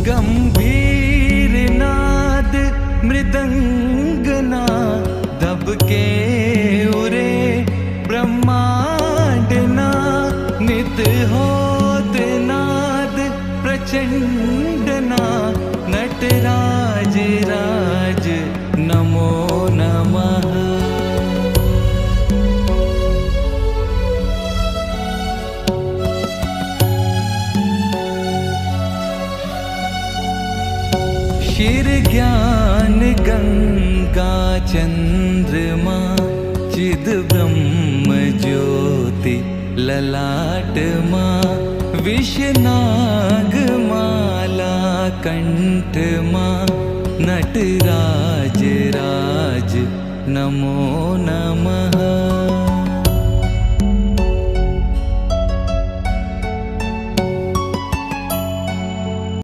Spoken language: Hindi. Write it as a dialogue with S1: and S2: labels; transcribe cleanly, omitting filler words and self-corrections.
S1: गंभीर नाद मृदंगना दबके उरे ब्रह्मांडना नित होत नाद प्रचंडना नटराज राज नमो नमः। शिर ज्ञान गंगा चंद्रमा चिद ब्रह्म ज्योति ललाट माँ विषनाग माला कंठ माँ नटराज राज नमो नमः।